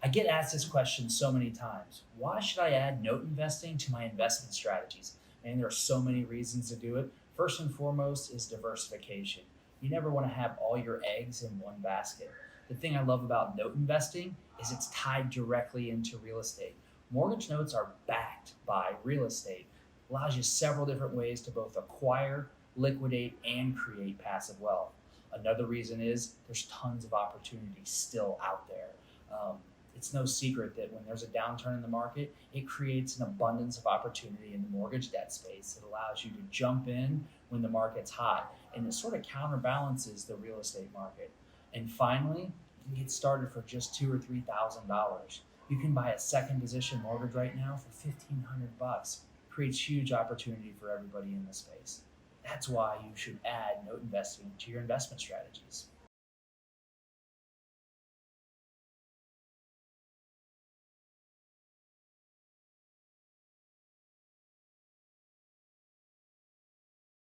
get asked this question so many times. Why should I add note investing to my investment strategies? And there are so many reasons to do it. First and foremost is diversification. You never want to have all your eggs in one basket. The thing I love about note investing is it's tied directly into real estate. Mortgage notes are backed by real estate. Allows you several different ways to both acquire, liquidate, and create passive wealth. Another reason is there's tons of opportunity still out there. Um, it's no secret that when there's a downturn in the market, it creates an abundance of opportunity in the mortgage debt space. It allows you to jump in when the market's hot, and it sort of counterbalances the real estate market. And finally, you can get started for just $2,000 or $3,000. You can buy a second position mortgage right now for 1,500 bucks. Creates huge opportunity for everybody in the space. That's why you should add note investing to your investment strategies.